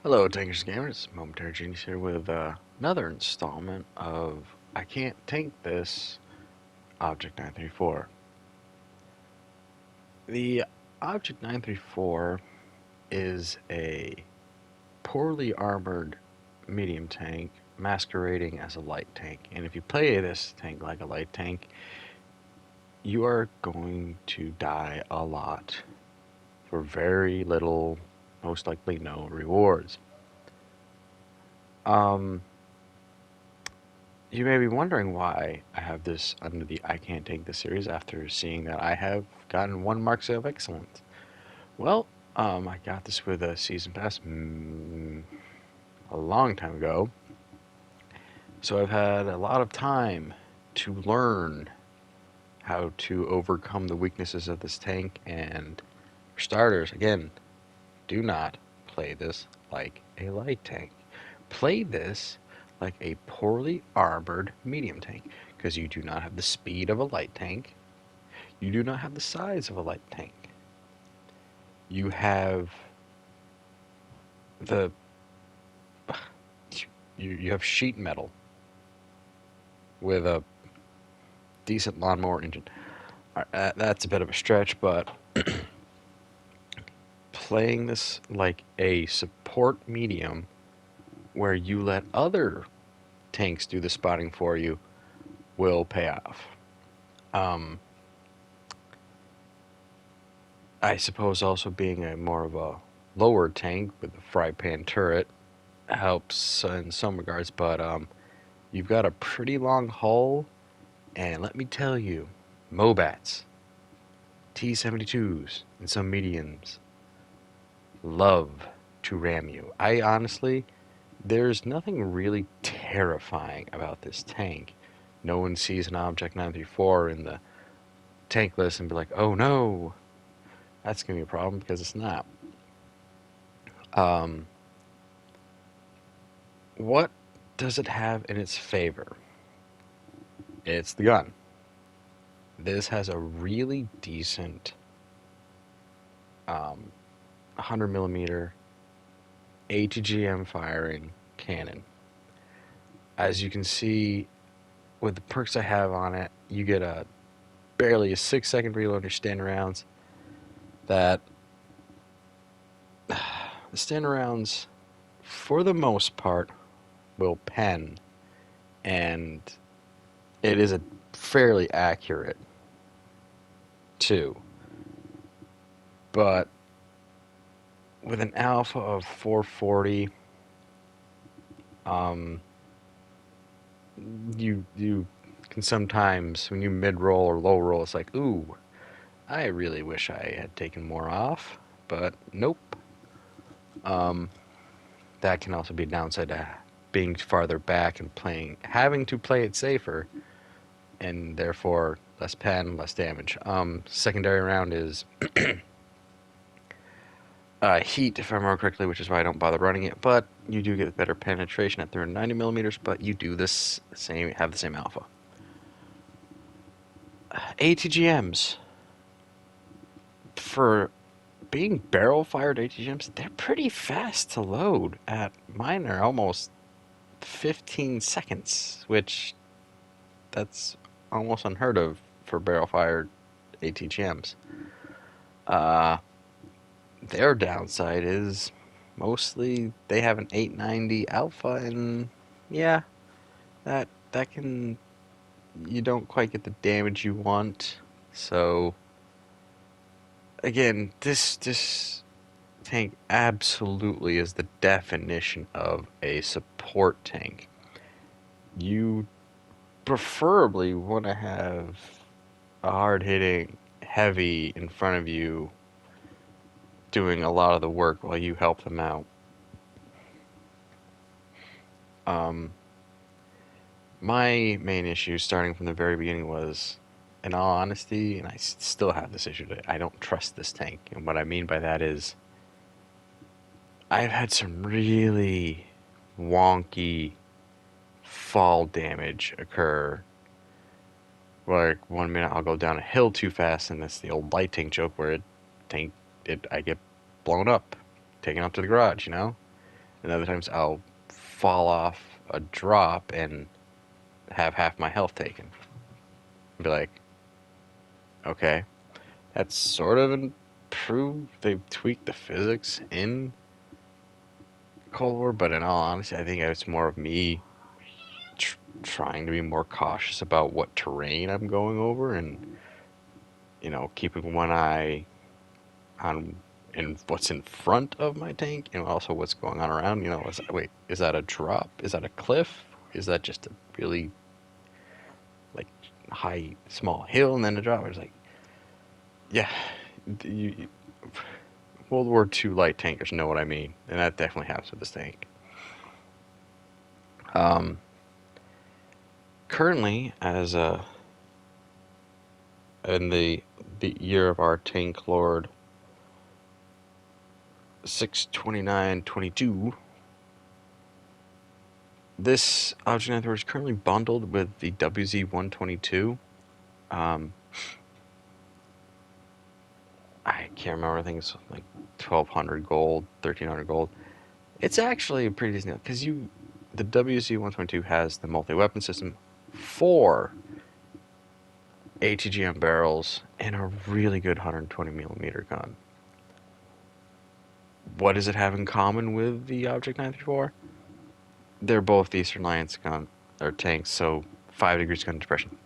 Hello, Tankers and Gamers. Momentary Genius here with another installment of I Can't Tank This Object 934. The Object 934 is a poorly armored medium tank masquerading as a light tank. And if you play this tank like a light tank, you are going to die a lot for very little, most likely no rewards. Um, You may be wondering why I have this under the I Can't Take This series after seeing that I have gotten 1 mark of excellence. Well, I got this with a season pass a long time ago, so I've had a lot of time to learn how to overcome the weaknesses of this tank. And for starters, again, do not play this like a light tank. Play this like a poorly armored medium tank, because you do not have the speed of a light tank. You do not have the size of a light tank. You have the you have sheet metal with a decent lawnmower engine. That's a bit of a stretch, but playing this like a support medium where you let other tanks do the spotting for you will pay off. I suppose also being a more of a lower tank with a fry pan turret helps in some regards, but you've got a pretty long hull, and let me tell you, Mobats, T-72s, and some mediums love to ram you. There's nothing really terrifying about this tank. No one sees an Object 934 in the tank list and be like, oh no, that's going to be a problem, because it's not. What does it have in its favor? It's the gun. This has a really decent 100mm ATGM firing cannon. As you can see, with the perks I have on it, you get barely a 6-second reload on your standard rounds. The standard rounds, for the most part, will pen, and it is a fairly accurate too. But with an alpha of 440, you can sometimes, when you mid-roll or low-roll, it's like, ooh, I really wish I had taken more off, but nope. That can also be a downside to being farther back and having to play it safer, and therefore less pen, less damage. Secondary round is heat, if I remember correctly, which is why I don't bother running it. But you do get better penetration at 390mm, but you do have the same alpha. ATGMs, for being barrel-fired ATGMs, they're pretty fast to load. Mine are almost 15 seconds, which that's almost unheard of for barrel-fired ATGMs. Their downside is mostly they have an 890 alpha, and yeah, that can, you don't quite get the damage you want. So again, this tank absolutely is the definition of a support tank. You preferably want to have a hard-hitting heavy in front of you doing a lot of the work while you help them out. My main issue starting from the very beginning was, in all honesty, and I still have this issue, I don't trust this tank. And what I mean by that is, I've had some really wonky fall damage occur. Like, 1 minute I'll go down a hill too fast, and that's the old light tank joke where I get blown up, taken up to the garage, you know? and other times I'll fall off a drop and have half my health taken. Be like, okay, that's sort of improved. They've tweaked the physics in Cold War, but in all honesty, I think it's more of me trying to be more cautious about what terrain I'm going over, and keeping one eye on in what's in front of my tank and also what's going on around. Is that a drop? Is that a cliff? Is that just a really like high, small hill and then a drop? It's like, yeah, you, World War II light tankers know what I mean, and that definitely happens with this tank. Um, Currently, as in the year of our tank lord 62922, this object network is currently bundled with the WZ-122. I can't remember. I think it's like 1,200 gold, 1,300 gold. It's actually a pretty decent deal because the WZ-122 has the multi-weapon system, 4 ATGM barrels, and a really good 120mm gun. What does it have in common with the Object 934? They're both Eastern Alliance gun or tanks, so 5 degrees gun depression.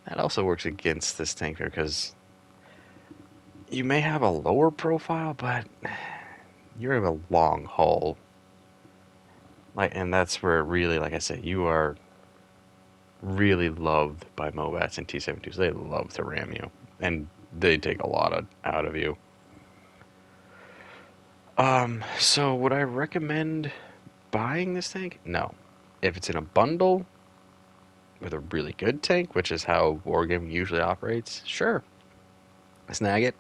That also works against this tank here because you may have a lower profile, but you're in a long haul. And that's where really, like I said, you are really loved by MOBATs and T-72s. They love to ram you, and they take a lot out of you. So would I recommend buying this tank? No. If it's in a bundle with a really good tank, which is how Wargaming usually operates, sure. Snag it.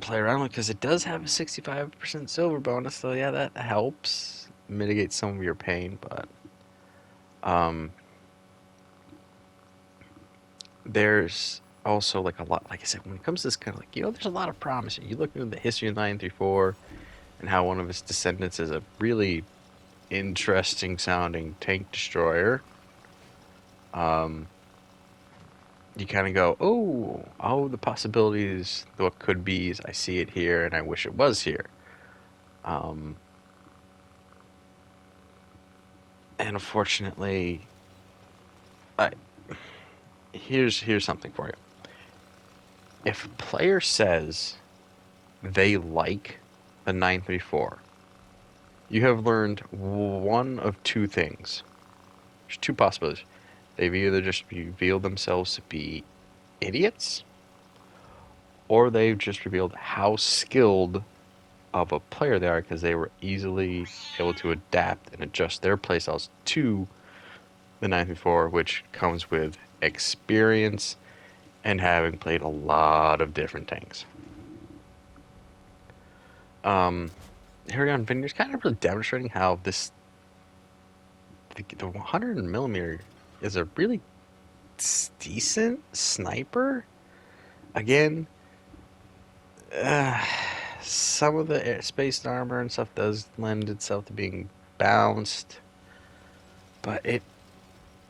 Play around with it because it does have a 65% silver bonus, so yeah, that helps mitigate some of your pain, but there's also like a lot, like I said, when it comes to this kind of there's a lot of promise here. You look into the history of 934 and how one of its descendants is a really interesting sounding tank destroyer. You kind of go, oh, the possibilities, what could be, I see it here, and I wish it was here. And unfortunately, here's something for you. If a player says they like the 934, you have learned one of two things. There's two possibilities. They've either just revealed themselves to be idiots, or they've just revealed how skilled of a player they are because they were easily able to adapt and adjust their playstyles to the 934, which comes with experience and having played a lot of different tanks. Here we go on Vineyard's kind of really demonstrating how the 100mm is a really decent sniper. Again, some of the space armor and stuff does lend itself to being bounced, but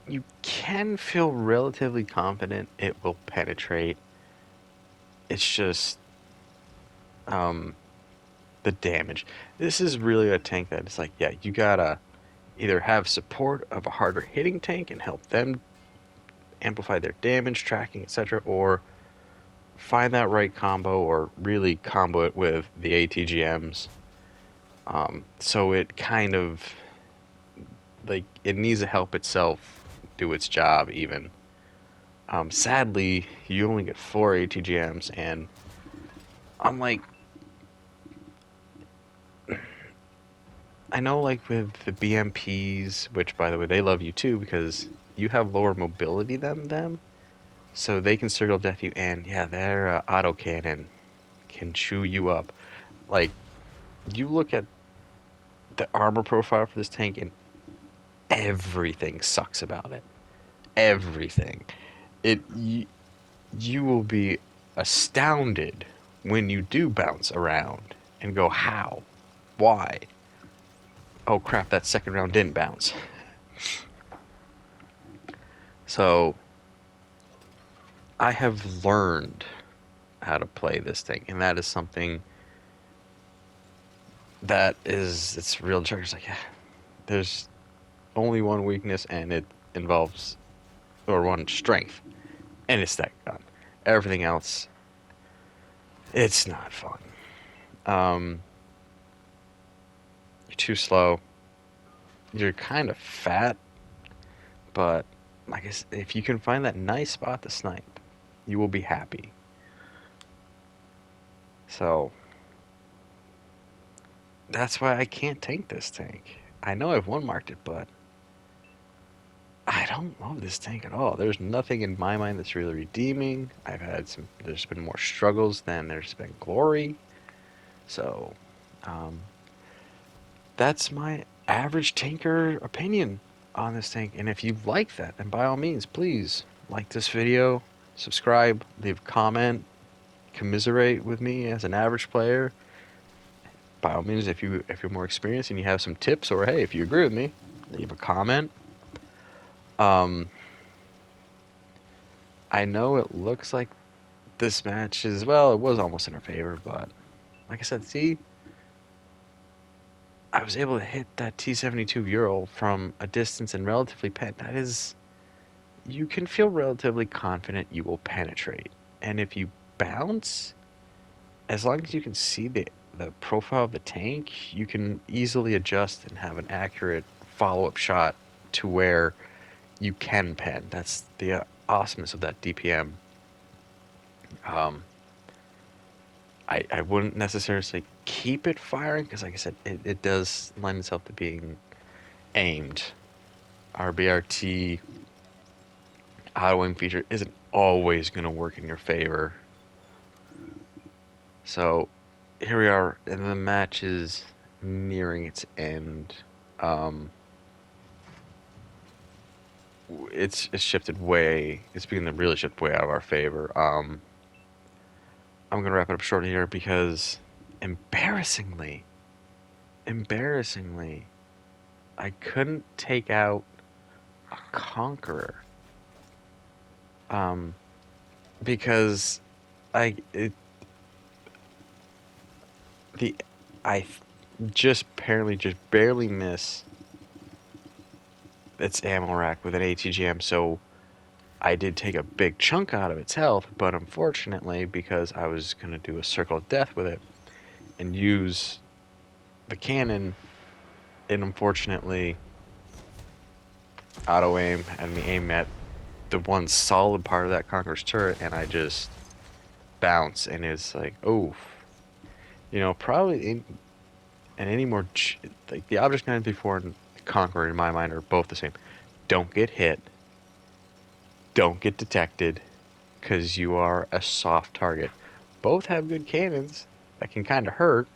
you can feel relatively confident it will penetrate. It's just the damage. This is really a tank that it's like, yeah, you gotta either have support of a harder hitting tank and help them amplify their damage, tracking, etc., or find that right combo or really combo it with the ATGMs. So it kind of it needs to help itself do its job even. Sadly, you only get 4 ATGMs, and I'm like, I know with the BMPs, which by the way, they love you too because you have lower mobility than them, so they can circle death you, and yeah, their autocannon can chew you up. You look at the armor profile for this tank, and everything sucks about it. Everything. You will be astounded when you do bounce around and go, how? Why? oh crap, that second round didn't bounce. So I have learned how to play this thing, and that is something that is it's real checkers. Like, yeah, there's only one weakness, and it involves or one strength, and it's that gun. Everything else, it's not fun. Um, you're too slow. You're kind of fat, but I guess if you can find that nice spot to snipe, you will be happy. So that's why I can't tank this tank. I know I've one marked it, but I don't love this tank at all. There's nothing in my mind that's really redeeming. There's been more struggles than there's been glory. So, um, that's my average tanker opinion on this tank. And if you like that, then by all means, please like this video, subscribe, leave a comment, commiserate with me as an average player. By all means, if you're more experienced and you have some tips, or hey, if you agree with me, leave a comment. Um, I know it looks like this match is, well, it was almost in our favor, but like I said, see, I was able to hit that T-72 Ural from a distance and relatively that is, you can feel relatively confident you will penetrate. And if you bounce, as long as you can see the profile of the tank, you can easily adjust and have an accurate follow-up shot to where you can pen. That's the awesomeness of that DPM. Um, I wouldn't necessarily keep it firing because, like I said, it does lend itself to being aimed. Our BRT auto aim feature isn't always going to work in your favor. So here we are, and the match is nearing its end. Um, it's shifted way. It's beginning to really shift way out of our favor. I'm gonna wrap it up short here because embarrassingly, embarrassingly, I couldn't take out a Conqueror. Um, because I it, the I just barely miss its ammo rack with an ATGM, so I did take a big chunk out of its health, but unfortunately, because I was gonna do a circle of death with it and use the cannon, it unfortunately auto aim and the aim at the one solid part of that Conqueror's turret, and I just bounce, and it's like, oh, probably and any more like the Object 94 and Conqueror in my mind are both the same. Don't get hit, don't get detected, because you are a soft target. Both have good cannons that can kind of hurt.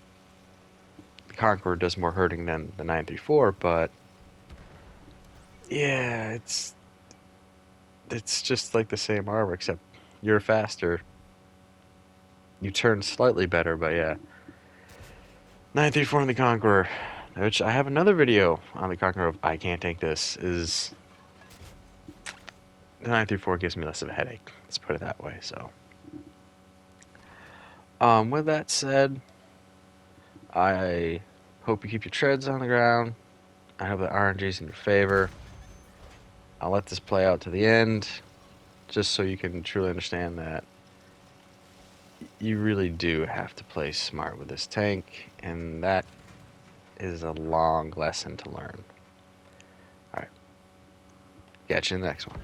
The Conqueror does more hurting than the 934, but yeah, it's just like the same armor, except you're faster. You turn slightly better, but yeah. 934 on the Conqueror, which I have another video on the Conqueror of I can't take this, is the 934 gives me less of a headache. Let's put it that way. So, with that said, I hope you keep your treads on the ground. I hope that RNG's in your favor. I'll let this play out to the end, just so you can truly understand that you really do have to play smart with this tank, and that is a long lesson to learn. Alright, catch you in the next one.